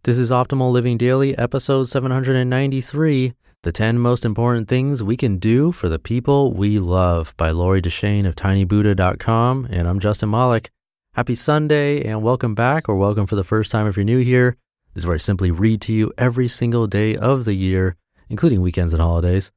This is Optimal Living Daily, episode 793, The 10 Most Important Things We Can Do for the People We Love by Deschene of tinybuddha.com, and I'm Justin Malik. Happy Sunday, and welcome back, or welcome for the first time if you're new here. This is where I simply read to you every single day of the year, including weekends and holidays.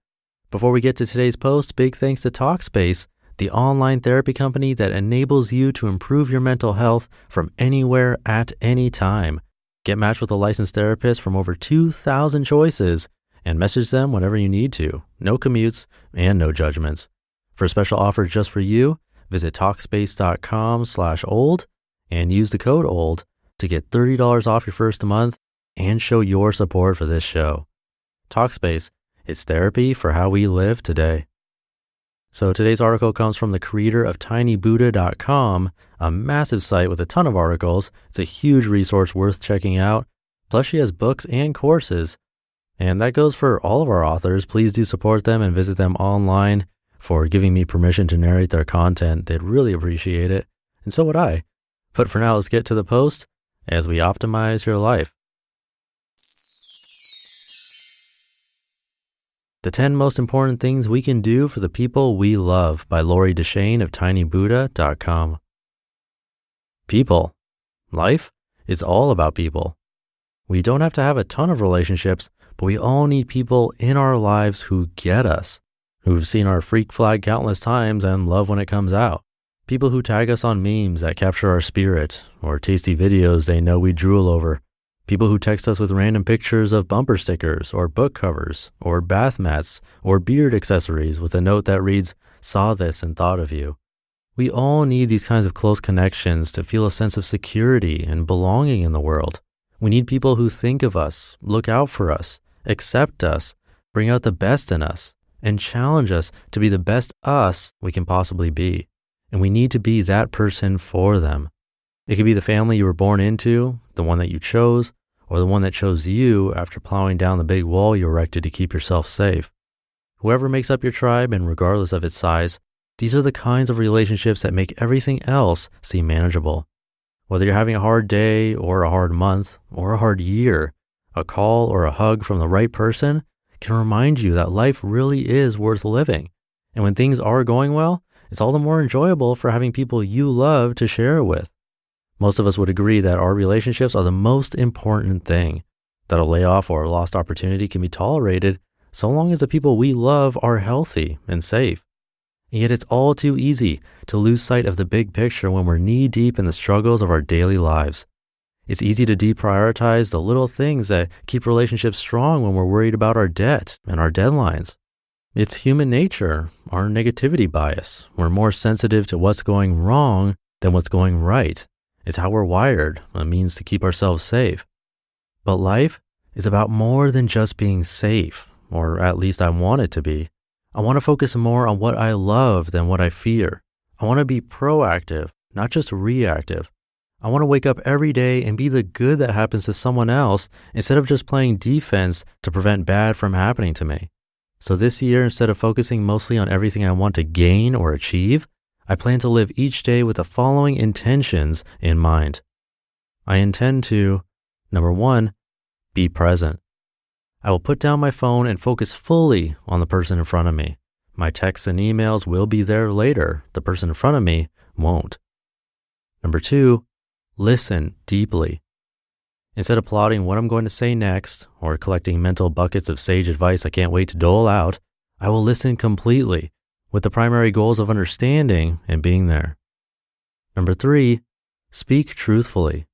Before we get to today's post, big thanks to Talkspace, the online therapy company that enables you to improve your mental health from anywhere at any time. Get matched with a licensed therapist from over 2,000 choices and message them whenever you need to. No commutes and no judgments. For a special offer just for you, visit Talkspace.com/old and use the code OLD to get $30 off your first month and show your support for this show. Talkspace, it's therapy for how we live today. So today's article comes from the creator of tinybuddha.com, a massive site with a ton of articles. It's a huge resource worth checking out. Plus she has books and courses. And that goes for all of our authors. Please do support them and visit them online for giving me permission to narrate their content. They'd really appreciate it. And so would I. But for now, let's get to the post as we optimize your life. The 10 Most Important Things We Can Do for the People We Love by Deschene of tinybuddha.com. People. Life is all about people. We don't have to have a ton of relationships, but we all need people in our lives who get us, who've seen our freak flag countless times and love when it comes out. People who tag us on memes that capture our spirit, or tasty videos they know we drool over. People who text us with random pictures of bumper stickers or book covers or bath mats or beard accessories with a note that reads, "Saw this and thought of you." We all need these kinds of close connections to feel a sense of security and belonging in the world. We need people who think of us, look out for us, accept us, bring out the best in us, and challenge us to be the best us we can possibly be. And we need to be that person for them. It could be the family you were born into, the one that you chose, or the one that chose you after plowing down the big wall you erected to keep yourself safe. Whoever makes up your tribe, and regardless of its size, these are the kinds of relationships that make everything else seem manageable. Whether you're having a hard day or a hard month or a hard year, a call or a hug from the right person can remind you that life really is worth living. And when things are going well, it's all the more enjoyable for having people you love to share it with. Most of us would agree that our relationships are the most important thing, that a layoff or a lost opportunity can be tolerated so long as the people we love are healthy and safe. And yet it's all too easy to lose sight of the big picture when we're knee-deep in the struggles of our daily lives. It's easy to deprioritize the little things that keep relationships strong when we're worried about our debt and our deadlines. It's human nature, our negativity bias. We're more sensitive to what's going wrong than what's going right. It's how we're wired, a means to keep ourselves safe. But life is about more than just being safe, or at least I want it to be. I want to focus more on what I love than what I fear. I want to be proactive, not just reactive. I want to wake up every day and be the good that happens to someone else instead of just playing defense to prevent bad from happening to me. So this year, instead of focusing mostly on everything I want to gain or achieve, I plan to live each day with the following intentions in mind. I intend to, number 1, be present. I will put down my phone and focus fully on the person in front of me. My texts and emails will be there later. The person in front of me won't. Number 2, listen deeply. Instead of plotting what I'm going to say next or collecting mental buckets of sage advice I can't wait to dole out, I will listen completely, with the primary goals of understanding and being there. Number 3, speak truthfully.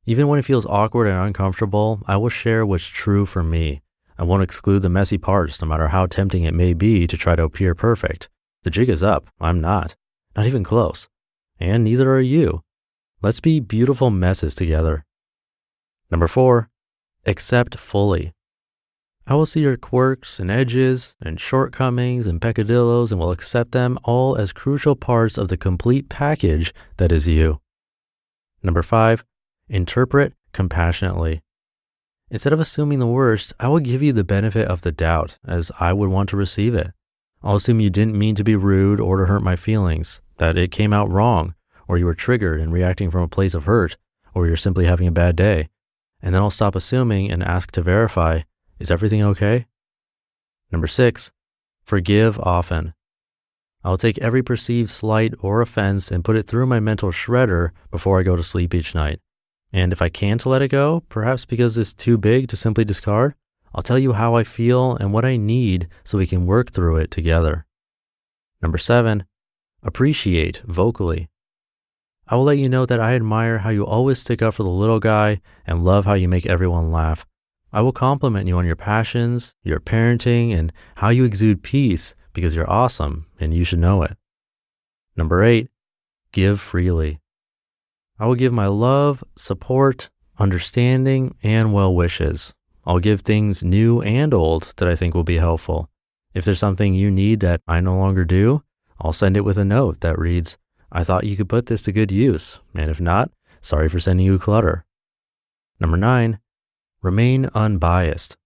Even when it feels awkward and uncomfortable, I will share what's true for me. I won't exclude the messy parts, no matter how tempting it may be to try to appear perfect. The jig is up. I'm not even close. And neither are you. Let's be beautiful messes together. Number 4, accept fully. I will see your quirks and edges and shortcomings and peccadillos and will accept them all as crucial parts of the complete package that is you. Number 5, interpret compassionately. Instead of assuming the worst, I will give you the benefit of the doubt as I would want to receive it. I'll assume you didn't mean to be rude or to hurt my feelings, that it came out wrong, or you were triggered and reacting from a place of hurt, or you're simply having a bad day. and then I'll stop assuming and ask to verify, is everything okay? Number 6, forgive often. I'll take every perceived slight or offense and put it through my mental shredder before I go to sleep each night. And if I can't let it go, perhaps because it's too big to simply discard, I'll tell you how I feel and what I need so we can work through it together. Number 7, appreciate vocally. I will let you know that I admire how you always stick up for the little guy and love how you make everyone laugh. I will compliment you on your passions, your parenting, and how you exude peace because you're awesome and you should know it. Number 8, give freely. I will give my love, support, understanding, and well wishes. I'll give things new and old that I think will be helpful. If there's something you need that I no longer do, I'll send it with a note that reads, I thought you could put this to good use, and if not, sorry for sending you clutter. Number 9, remain unbiased.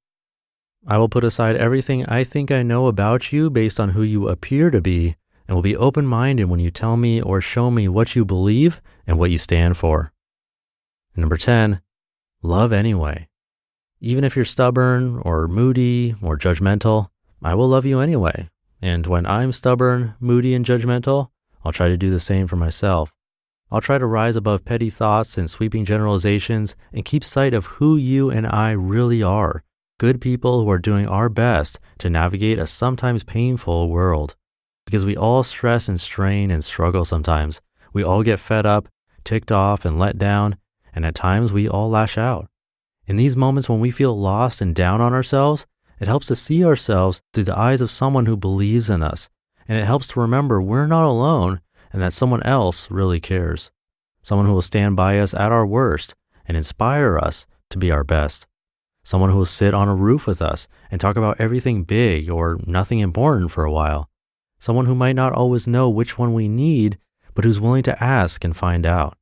I will put aside everything I think I know about you based on who you appear to be, and will be open-minded when you tell me or show me what you believe and what you stand for. And number 10, love anyway. Even if you're stubborn or moody or judgmental, I will love you anyway. And when I'm stubborn, moody, and judgmental, I'll try to do the same for myself. I'll try to rise above petty thoughts and sweeping generalizations and keep sight of who you and I really are. Good people who are doing our best to navigate a sometimes painful world. Because we all stress and strain and struggle sometimes. We all get fed up, ticked off, and let down, and at times we all lash out. In these moments when we feel lost and down on ourselves, it helps to see ourselves through the eyes of someone who believes in us, and it helps to remember we're not alone and that someone else really cares. Someone who will stand by us at our worst and inspire us to be our best. Someone who will sit on a roof with us and talk about everything big or nothing important for a while. Someone who might not always know which one we need, but who's willing to ask and find out.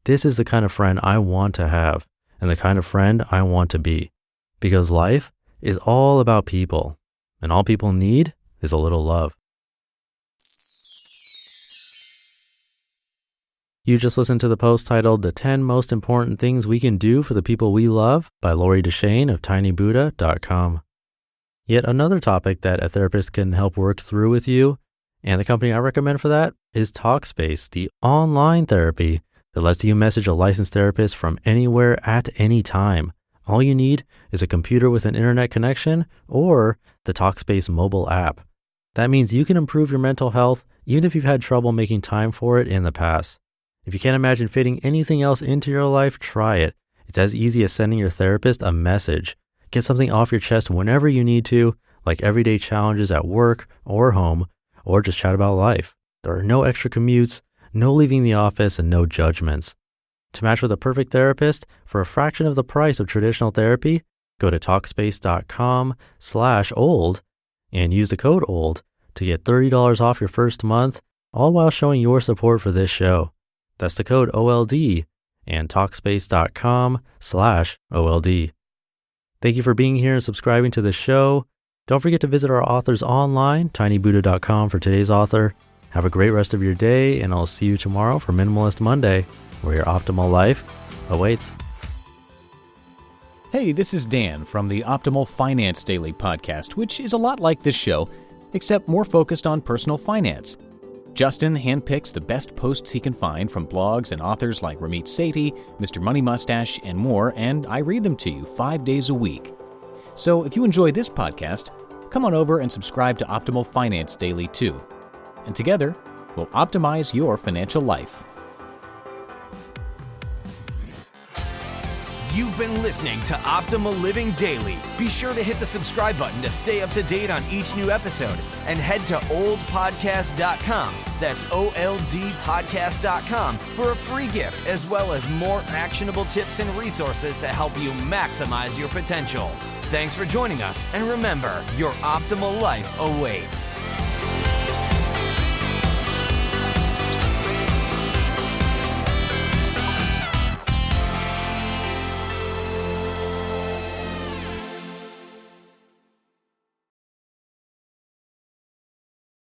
This is the kind of friend I want to have and the kind of friend I want to be. Because life is all about people, and all people need is a little love. You just listened to the post titled The 10 Most Important Things We Can Do for the People We Love by Deschene of tinybuddha.com. Yet another topic that a therapist can help work through with you, and the company I recommend for that is Talkspace, the online therapy that lets you message a licensed therapist from anywhere at any time. All you need is a computer with an internet connection or the Talkspace mobile app. That means you can improve your mental health even if you've had trouble making time for it in the past. If you can't imagine fitting anything else into your life, try it. It's as easy as sending your therapist a message. Get something off your chest whenever you need to, like everyday challenges at work or home, or just chat about life. There are no extra commutes, no leaving the office, and no judgments. To match with a perfect therapist for a fraction of the price of traditional therapy, go to Talkspace.com/old and use the code OLD to get $30 off your first month, all while showing your support for this show. That's the code OLD and Talkspace.com/OLD. Thank you for being here and subscribing to the show. Don't forget to visit our authors online, tinybuddha.com for today's author. Have a great rest of your day, and I'll see you tomorrow for Minimalist Monday, where your optimal life awaits. Hey, this is Dan from the Optimal Finance Daily podcast, which is a lot like this show, except more focused on personal finance. Justin handpicks the best posts he can find from blogs and authors like Ramit Sethi, Mr. Money Mustache, and more, and I read them to you 5 days a week. So if you enjoy this podcast, come on over and subscribe to Optimal Finance Daily too. And together, we'll optimize your financial life. You've been listening to Optimal Living Daily. Be sure to hit the subscribe button to stay up to date on each new episode, and head to oldpodcast.com. That's OLDpodcast.com for a free gift, as well as more actionable tips and resources to help you maximize your potential. Thanks for joining us, and remember, your optimal life awaits.